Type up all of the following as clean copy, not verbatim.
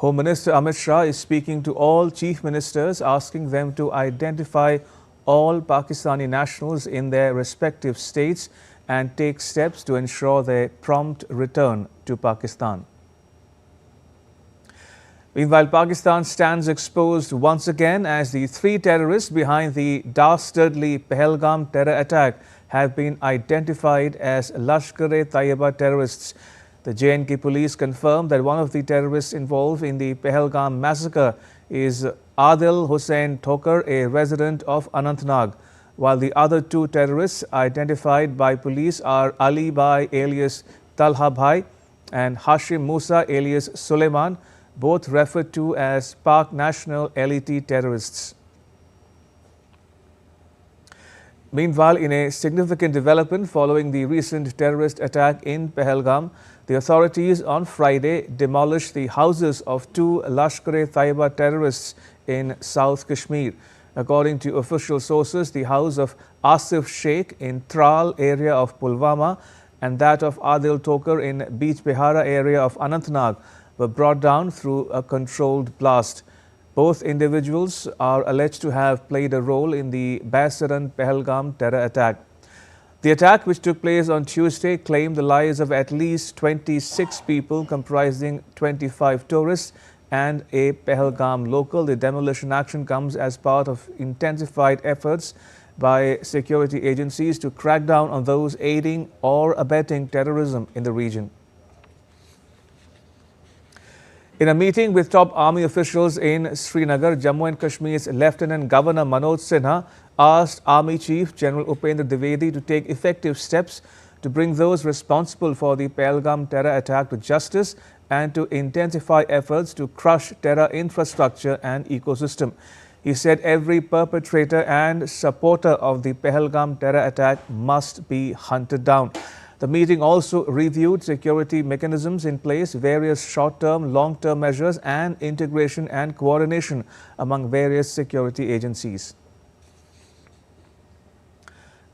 Home Minister Amit Shah is speaking to all chief ministers, asking them to identify all Pakistani nationals in their respective states and take steps to ensure their prompt return to Pakistan. Meanwhile, Pakistan stands exposed once again as the three terrorists behind the dastardly Pahalgam terror attack have been identified as Lashkar-e-Taiba terrorists. The JNK police confirmed that one of the terrorists involved in the Pahalgam massacre is Adil Hussain Thokar, a resident of Anantnag, while the other two terrorists identified by police are Ali Bhai alias Talha Bhai and Hashim Musa alias Suleiman, both referred to as Pak National LET terrorists. Meanwhile, in a significant development following the recent terrorist attack in Pahalgam, the authorities on Friday demolished the houses of two Lashkar-e-Taiba terrorists in South Kashmir. According to official sources, the house of Asif Sheikh in Tral area of Pulwama and that of Adil Thokar in Beach Behara area of Anantnag were brought down through a controlled blast. Both individuals are alleged to have played a role in the Baisaran Pahalgam terror attack. The attack, which took place on Tuesday, claimed the lives of at least 26 people comprising 25 tourists and a Pahalgam local. The demolition action comes as part of intensified efforts by security agencies to crack down on those aiding or abetting terrorism in the region. In a meeting with top army officials in Srinagar, Jammu and Kashmir's Lieutenant Governor Manoj Sinha asked Army Chief General Upendra Dwivedi to take effective steps to bring those responsible for the Pahalgam terror attack to justice and to intensify efforts to crush terror infrastructure and ecosystem. He said every perpetrator and supporter of the Pahalgam terror attack must be hunted down. The meeting also reviewed security mechanisms in place, various short-term, long-term measures and integration and coordination among various security agencies.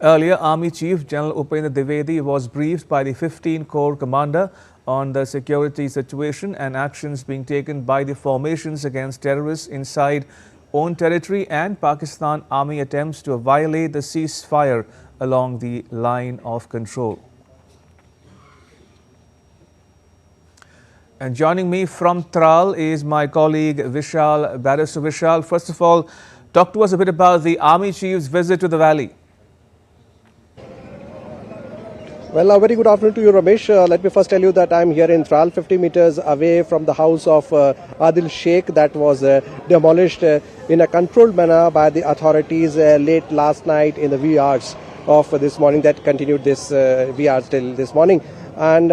Earlier, Army Chief General Upendra Dwivedi was briefed by the 15 Corps Commander on the security situation and actions being taken by the formations against terrorists inside own territory and Pakistan Army attempts to violate the ceasefire along the line of control. And joining me from Tral is my colleague Vishal Barrister. Vishal, first of all, talk to us a bit about the Army Chief's visit to the valley. Well, a very good afternoon to you, Ramesh. Let me first tell you that I'm here in Tral, 50 meters away from the house of Adil Sheikh that was demolished in a controlled manner by the authorities late last night in the wee hours of this morning. That continued this wee hours till this morning. And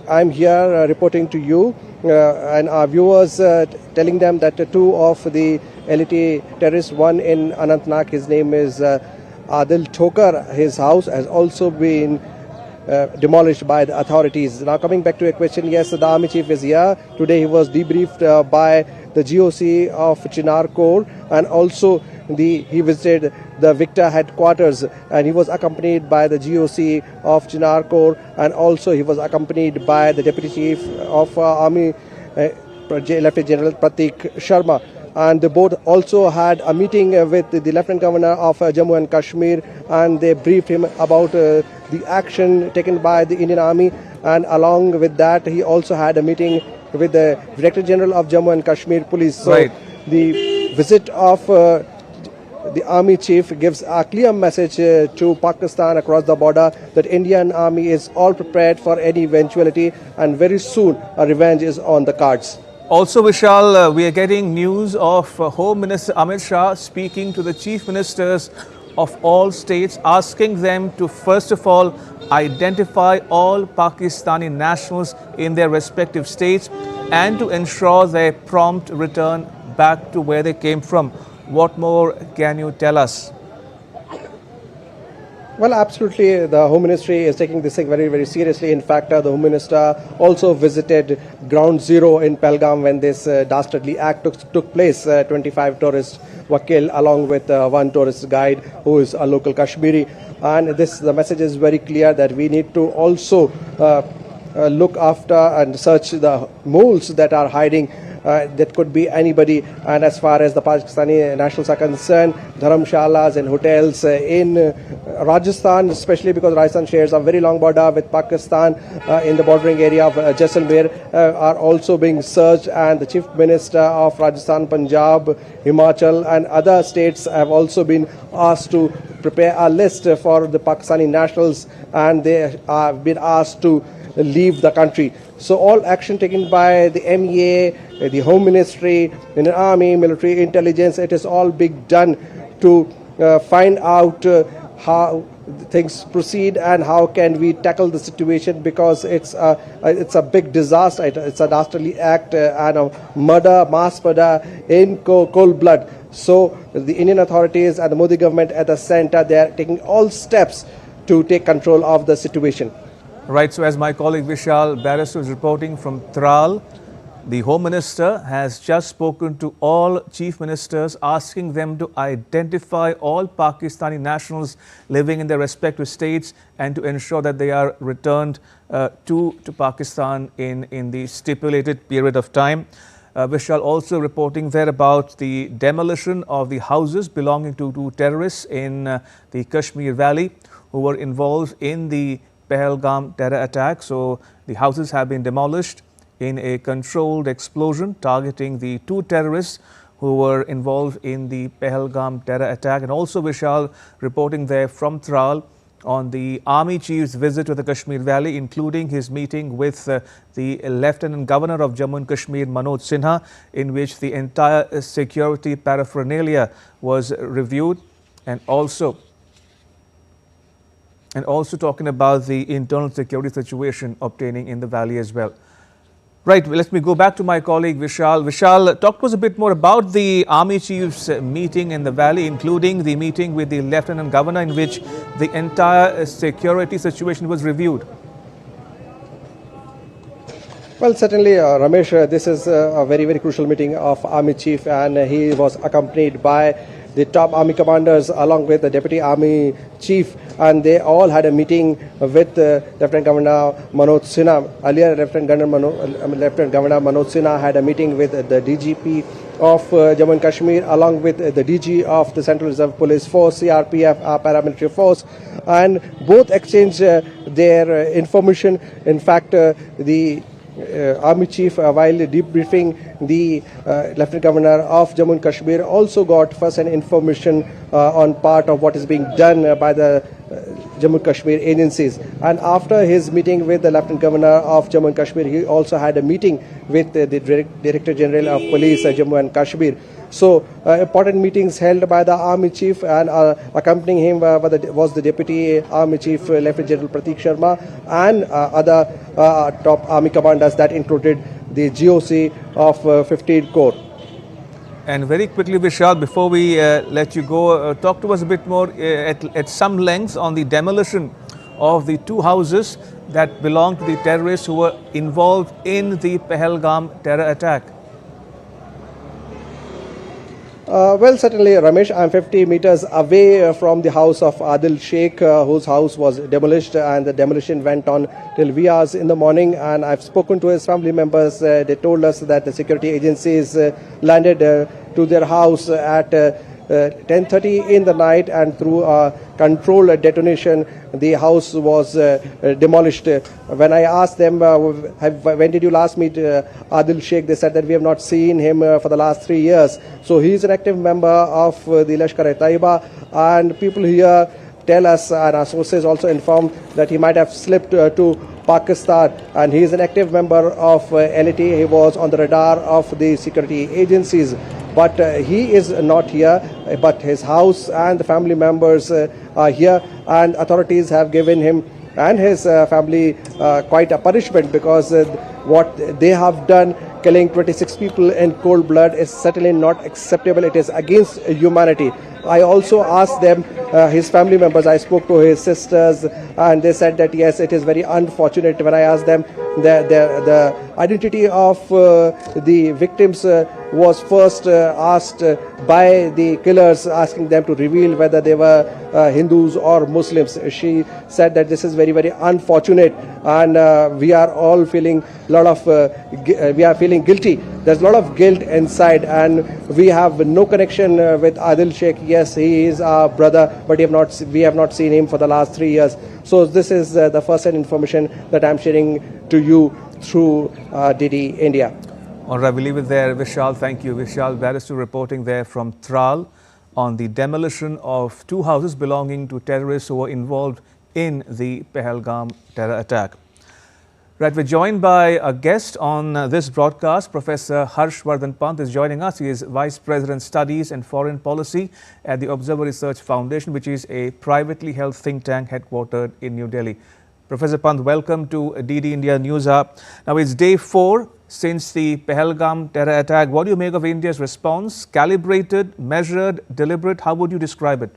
I'm here reporting to you and our viewers, telling them that two of the LET terrorists, one in Anantnag, his name is Adil Thokar, his house has also been demolished by the authorities. Now coming back to a question, yes, the Army Chief is here. Today he was debriefed by the GOC of Chinar Corps, and also he visited the Victor headquarters, and he was accompanied by the GOC of Chinar Corps, and also he was accompanied by the Deputy Chief of Army, Lieutenant General Pratik Sharma. And they both also had a meeting with the Lieutenant Governor of Jammu and Kashmir, and they briefed him about the action taken by the Indian Army. And along with that, he also had a meeting with the Director General of Jammu and Kashmir Police. So right. The visit of the Army Chief gives a clear message to Pakistan across the border that Indian Army is all prepared for any eventuality, and very soon a revenge is on the cards. Also, Vishal, we are getting news of Home Minister Amit Shah speaking to the chief ministers of all states, asking them to first of all identify all Pakistani nationals in their respective states and to ensure their prompt return back to where they came from. What more can you tell us? Well, absolutely. The Home Ministry is taking this thing very, very seriously. In fact, the Home Minister also visited Ground Zero in Pahalgam when this dastardly act took place. 25 tourists were killed along with one tourist guide who is a local Kashmiri. And the message is very clear that we need to also look after and search the moles that are hiding that could be anybody. And as far as the Pakistani nationals are concerned, dharamshalas and hotels in Rajasthan, especially because Rajasthan shares a very long border with Pakistan in the bordering area of Jaisalmer, are also being searched, and the Chief Minister of Rajasthan, Punjab, Himachal and other states have also been asked to prepare a list for the Pakistani nationals, and they have been asked to leave the country. So all action taken by the MEA, the Home Ministry, the Army, military intelligence, it is all being done to find out how things proceed and how can we tackle the situation, because it's a big disaster. It's a dastardly act and a murder, mass murder in cold blood. So the Indian authorities and the Modi government at the center, they are taking all steps to take control of the situation. Right, so as my colleague Vishal Barrister is reporting from Tral, the Home Minister has just spoken to all Chief Ministers, asking them to identify all Pakistani nationals living in their respective states and to ensure that they are returned to Pakistan in the stipulated period of time. Vishal also reporting there about the demolition of the houses belonging to two terrorists in the Kashmir Valley who were involved in the Pahalgam terror attack. So the houses have been demolished in a controlled explosion targeting the two terrorists who were involved in the Pahalgam terror attack. And also Vishal reporting there from Tral on the Army Chief's visit to the Kashmir Valley, including his meeting with the Lieutenant Governor of Jammu and Kashmir, Manoj Sinha, in which the entire security paraphernalia was reviewed, and also talking about the internal security situation obtaining in the valley as well. Right, let me go back to my colleague Vishal. Vishal, talk to us a bit more about the Army Chief's meeting in the valley, including the meeting with the Lieutenant Governor, in which the entire security situation was reviewed. Well, certainly, Ramesh, this is a very, very crucial meeting of Army Chief, and he was accompanied by the top army commanders along with the Deputy Army Chief, and they all had a meeting with Lieutenant Governor Manoj Sinha. Earlier, Lieutenant Governor Manoj Sinha had a meeting with the DGP of Jammu and Kashmir along with the DG of the Central Reserve Police Force, CRPF, paramilitary force, and both exchanged their information. In fact, the Army Chief, while debriefing the Lieutenant Governor of Jammu and Kashmir, also got first-hand information on part of what is being done by the Jammu and Kashmir agencies. And after his meeting with the Lieutenant Governor of Jammu and Kashmir, he also had a meeting with the Director General of Police, Jammu and Kashmir. So important meetings held by the Army Chief, and accompanying him was the Deputy Army Chief, Lieutenant General Pratik Sharma, and other top Army commanders that included the GOC of 15 Corps. And very quickly, Vishal, before we let you go, talk to us a bit more at some length on the demolition of the two houses that belong to the terrorists who were involved in the Pahalgam terror attack. Well, certainly, Ramesh, I'm 50 meters away from the house of Adil Sheikh, whose house was demolished, and the demolition went on till wee hours in the morning. And I've spoken to his family members. They told us that the security agencies landed to their house at 10:30 in the night, and through a controlled detonation, the house was demolished. When I asked them, when did you last meet Adil Sheikh, they said that we have not seen him for the last 3 years. So he is an active member of the Lashkar-e-Taiba, and people here tell us, and our sources also informed, that he might have slipped to Pakistan, and he is an active member of LAT. He was on the radar of the security agencies, but he is not here, but his house and the family members are here, and authorities have given him and his family quite a punishment, because what they have done, killing 26 people in cold blood, is certainly not acceptable. It is against humanity. I also asked them, his family members, I spoke to his sisters, and they said that yes, it is very unfortunate. When I asked them the identity of the victims, was first asked by the killers, asking them to reveal whether they were Hindus or Muslims. She said that this is very, very unfortunate, and we are all feeling we are feeling guilty. There's a lot of guilt inside, and we have no connection with Adil Sheikh. Yes, he is our brother, but we have not seen him for the last 3 years. So this is the first-hand information that I'm sharing to you through DD India. All right, we'll leave it there. Vishal, thank you. Vishal Barrister reporting there from Tral on the demolition of 2 houses belonging to terrorists who were involved in the Pahalgam terror attack. Right, we're joined by a guest on this broadcast. Professor Harshvardhan Pant is joining us. He is Vice President Studies and Foreign Policy at the Observer Research Foundation, which is a privately held think tank headquartered in New Delhi. Professor Pant, welcome to DD India News Hour. Now, it's day 4 since the Pahalgam terror attack. What do you make of India's response? Calibrated, measured, deliberate? How would you describe it?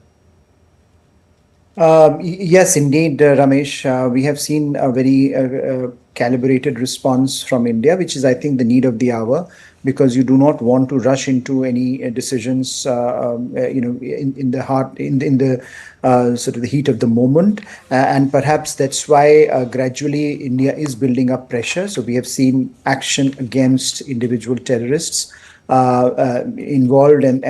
Yes, indeed, Ramesh. We have seen a very calibrated response from India, which is, I think, the need of the hour, because you do not want to rush into any decisions, in the sort of the heat of the moment, and perhaps that's why gradually India is building up pressure. So we have seen action against individual terrorists involved and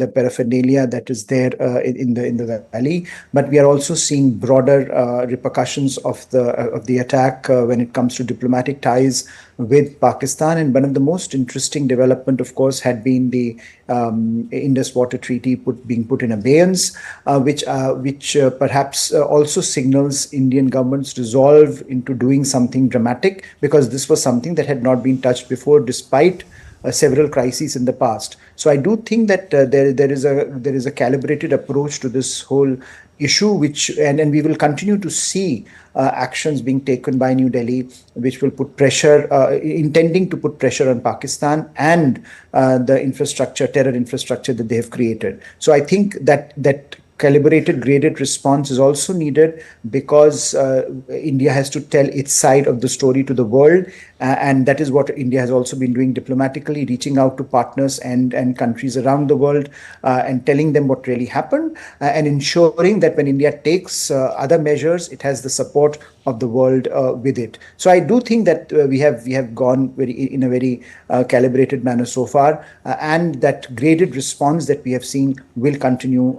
the paraphernalia that is there in the valley, but we are also seeing broader repercussions of the attack when it comes to diplomatic ties with Pakistan. And one of the most interesting development, of course, had been the Indus Water Treaty being put in abeyance, which perhaps also signals Indian government's resolve into doing something dramatic, because this was something that had not been touched before, despite several crises in the past. So I do think that there is a calibrated approach to this whole issue, which and we will continue to see actions being taken by New Delhi, which will put pressure, intending to put pressure on Pakistan and the terror infrastructure that they have created. So I think that calibrated, graded response is also needed, because India has to tell its side of the story to the world, and that is what India has also been doing diplomatically, reaching out to partners and countries around the world, and telling them what really happened, and ensuring that when India takes other measures, it has the support of the world with it. So I do think that we have gone in a very calibrated manner so far, and that graded response that we have seen will continue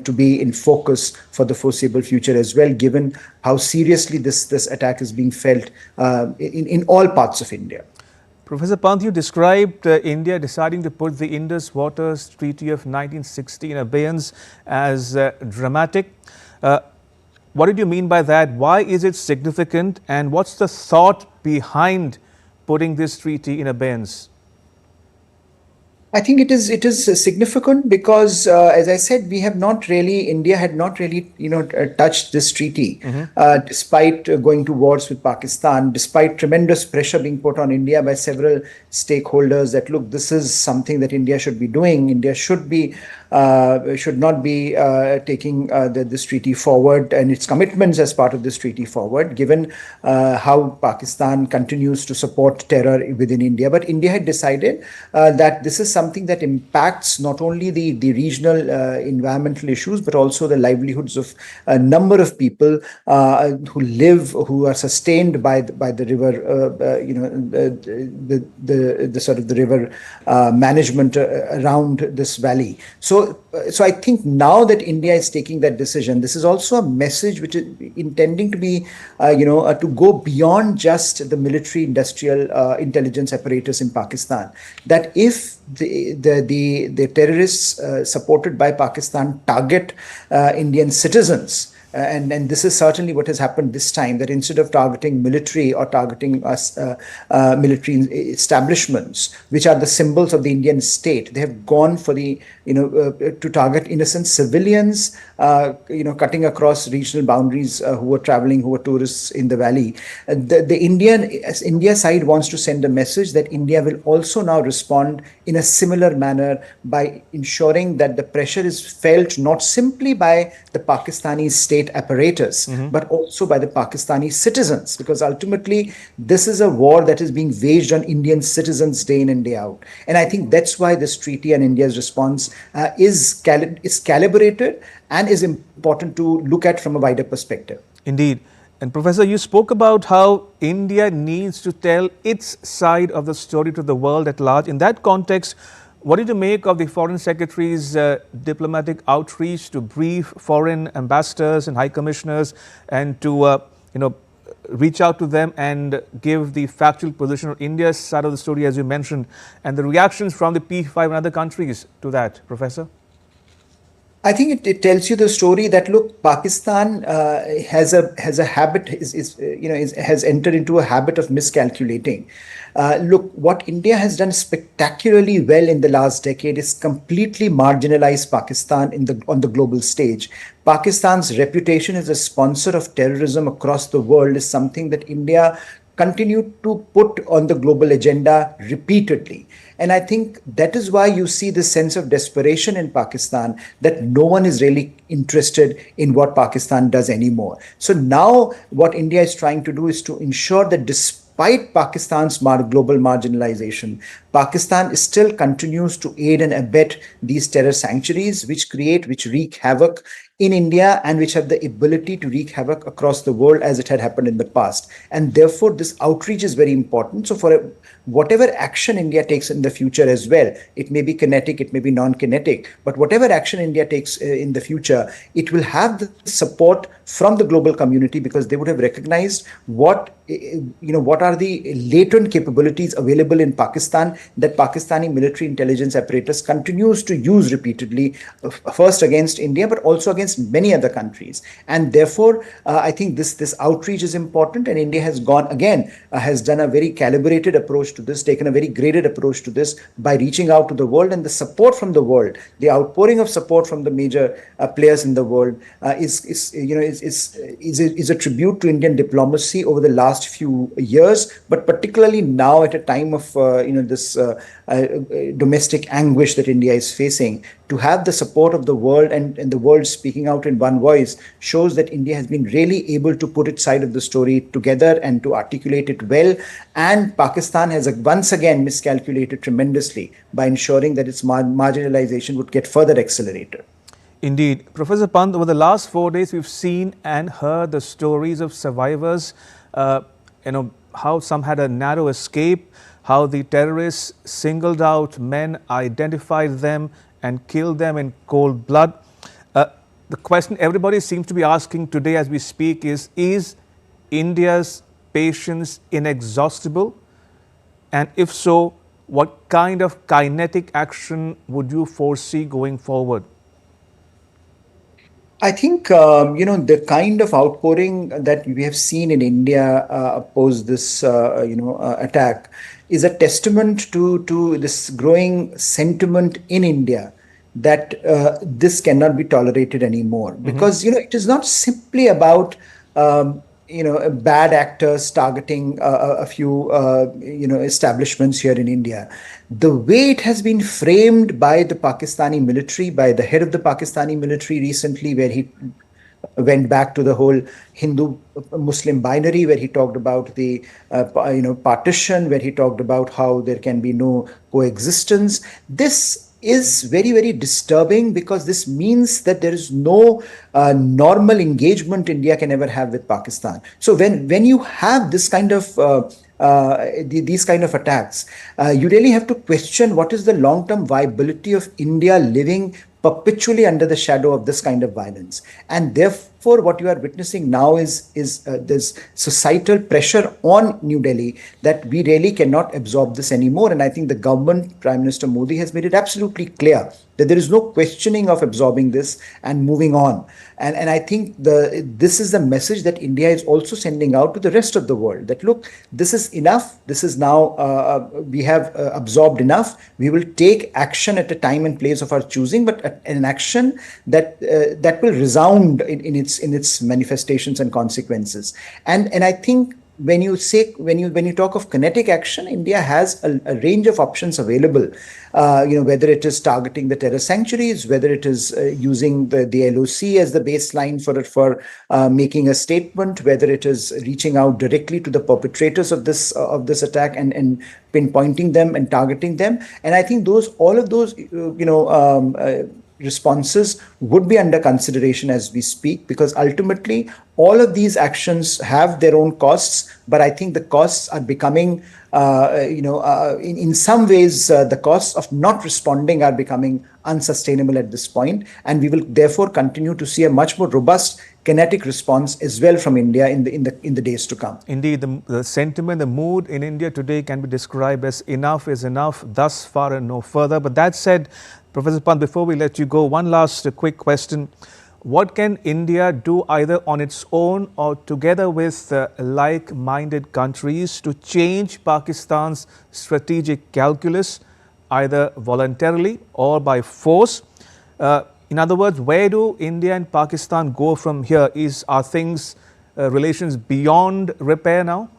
to be in focus for the foreseeable future as well, given how seriously this attack is being felt in all parts of India. Professor Pant, you described India deciding to put the Indus Waters Treaty of 1960 in abeyance as dramatic. What did you mean by that? Why is it significant? And what's the thought behind putting this treaty in abeyance? I think it is significant because, as I said, India had not really, touched this treaty, despite going to wars with Pakistan, despite tremendous pressure being put on India by several stakeholders that, look, this is something that India should be doing. India should not be taking this treaty forward and its commitments as part of this treaty forward, given how Pakistan continues to support terror within India. But India had decided that this is something that impacts not only the regional environmental issues, but also the livelihoods of a number of people who are sustained by the river, the river management around this valley. So I think now that India is taking that decision, this is also a message which is intending to be, to go beyond just the military industrial intelligence apparatus in Pakistan. That if the terrorists supported by Pakistan target Indian citizens, and this is certainly what has happened this time, that instead of targeting military or targeting military establishments, which are the symbols of the Indian state, they have gone for to target innocent civilians, cutting across regional boundaries, who were tourists in the valley. India side wants to send a message that India will also now respond in a similar manner by ensuring that the pressure is felt not simply by the Pakistani state state apparatus, but also by the Pakistani citizens, because ultimately this is a war that is being waged on Indian citizens day in and day out. And I think that's why this treaty and India's response is calibrated and is important to look at from a wider perspective. Indeed. And Professor, you spoke about how India needs to tell its side of the story to the world at large. In that context, what did you make of the Foreign Secretary's diplomatic outreach to brief foreign ambassadors and high commissioners and to, reach out to them and give the factual position of India's side of the story, as you mentioned, and the reactions from the P5 and other countries to that, Professor? I think it tells you the story that, look, Pakistan has a habit, has entered into a habit of miscalculating. Look, what India has done spectacularly well in the last decade is completely marginalize Pakistan on the global stage. Pakistan's reputation as a sponsor of terrorism across the world is something that India continued to put on the global agenda repeatedly. And I think that is why you see this sense of desperation in Pakistan, that no one is really interested in what Pakistan does anymore. So now what India is trying to do is to ensure that despite Pakistan's global marginalization, Pakistan still continues to aid and abet these terror sanctuaries, which wreak havoc in India and which have the ability to wreak havoc across the world as it had happened in the past. And therefore, this outreach is very important. So for whatever action India takes in the future as well, it may be kinetic, it may be non-kinetic, but whatever action India takes in the future, it will have the support from the global community, because they would have recognized what are the latent capabilities available in Pakistan that Pakistani military intelligence apparatus continues to use repeatedly, first against India, but also against many other countries. And therefore, I think this outreach is important, and India has done a very calibrated approach to this, taken a very graded approach to this by reaching out to the world, and the support from the world, the outpouring of support from the major players in the world is a tribute to Indian diplomacy over the last few years, but particularly now at a time of this domestic anguish that India is facing. To have the support of the world and the world speaking out in one voice shows that India has been really able to put its side of the story together and to articulate it well. And Pakistan has once again miscalculated tremendously by ensuring that its marginalization would get further accelerated. Indeed. Professor Pant, over the last 4 days, we've seen and heard the stories of survivors, how some had a narrow escape, how the terrorists singled out men, identified them, and killed them in cold blood. The question everybody seems to be asking today as we speak is India's patience inexhaustible? And if so, what kind of kinetic action would you foresee going forward? I think, the kind of outpouring that we have seen in India post this, attack is a testament to this growing sentiment in India that this cannot be tolerated anymore. Because, it is not simply about, bad actors targeting a few, establishments here in India. The way it has been framed by the Pakistani military, by the head of the Pakistani military recently, where he went back to the whole Hindu-Muslim binary, where he talked about the partition, where he talked about how there can be no coexistence. This is very, very disturbing, because this means that there is no normal engagement India can ever have with Pakistan. So when you have this kind of these kind of attacks, you really have to question what is the long-term viability of India living perpetually under the shadow of this kind of violence. And therefore, what you are witnessing now is this societal pressure on New Delhi that we really cannot absorb this anymore. And I think the government, Prime Minister Modi, has made it absolutely clear that there is no questioning of absorbing this and moving on. And I think this is the message that India is also sending out to the rest of the world, that look, this is enough. This is now, we have absorbed enough. We will take action at a time and place of our choosing, but an action that will resound in its manifestations and consequences. And I think when you talk of kinetic action, India has a range of options available. Whether it is targeting the terror sanctuaries, whether it is using the LOC as the baseline for making a statement, whether it is reaching out directly to the perpetrators of this attack and pinpointing them and targeting them. And I think all of those responses would be under consideration as we speak, because ultimately all of these actions have their own costs, but I think the costs are becoming in some ways the costs of not responding are becoming unsustainable at this point, and we will therefore continue to see a much more robust kinetic response as well from India in the days to come. Indeed, the sentiment, the mood in India today can be described as enough is enough, thus far and no further. But that said, Professor Pant, before we let you go, one last quick question. What can India do either on its own or together with like-minded countries to change Pakistan's strategic calculus, either voluntarily or by force? In other words, where do India and Pakistan go from here? Are things, relations beyond repair now?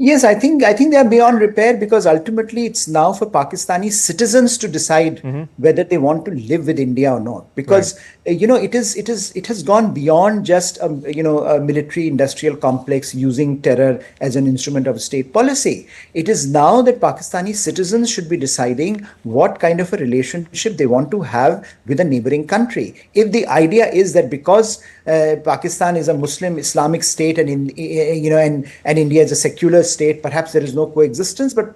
Yes, I think they are beyond repair, because ultimately it's now for Pakistani citizens to decide whether they want to live with India or not. Because it has gone beyond just a military industrial complex using terror as an instrument of state policy. It is now that Pakistani citizens should be deciding what kind of a relationship they want to have with a neighboring country. If the idea is that because Pakistan is a Muslim Islamic state and India is a secular state, perhaps there is no coexistence, but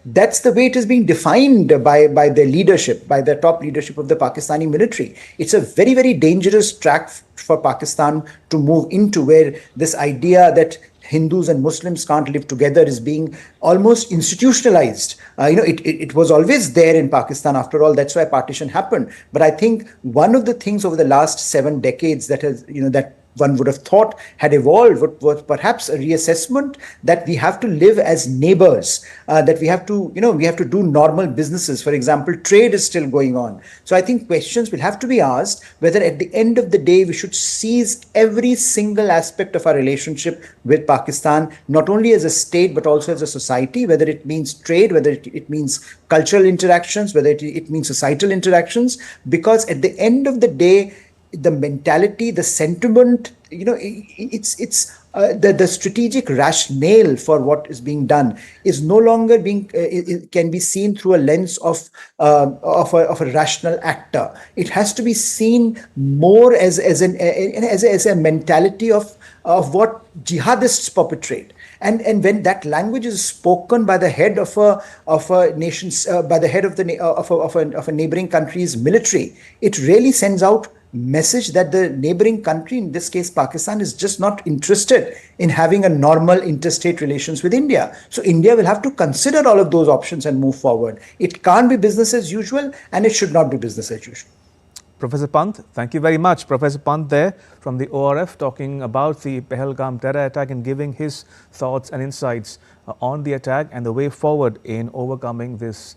that's the way it is being defined by the leadership, by the top leadership of the Pakistani military. It's a very, very dangerous track for Pakistan to move into, where this idea that Hindus and Muslims can't live together is being almost institutionalized. It was always there in Pakistan. After all, that's why partition happened. But I think one of the things over the last 7 decades that has, that one would have thought had evolved was perhaps a reassessment that we have to live as neighbors, that we have to do normal businesses. For example, trade is still going on. So I think questions will have to be asked whether at the end of the day we should seize every single aspect of our relationship with Pakistan, not only as a state but also as a society, whether it means trade, whether it means cultural interactions, whether it means societal interactions, because at the end of the day, the mentality, the sentiment, it's the strategic rationale for what is being done is no longer it can be seen through a lens of a rational actor. It has to be seen more as a mentality of what jihadists perpetrate. And when that language is spoken by the head of a nation's, by the head of a neighboring country's military, it really sends out message that the neighboring country, in this case Pakistan, is just not interested in having a normal interstate relations with India. So India will have to consider all of those options and move forward. It can't be business as usual, and it should not be business as usual. Professor Pant, thank you very much. Professor Pant there from the ORF talking about the Pahalgam terror attack and giving his thoughts and insights on the attack and the way forward in overcoming this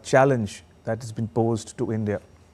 challenge that has been posed to India.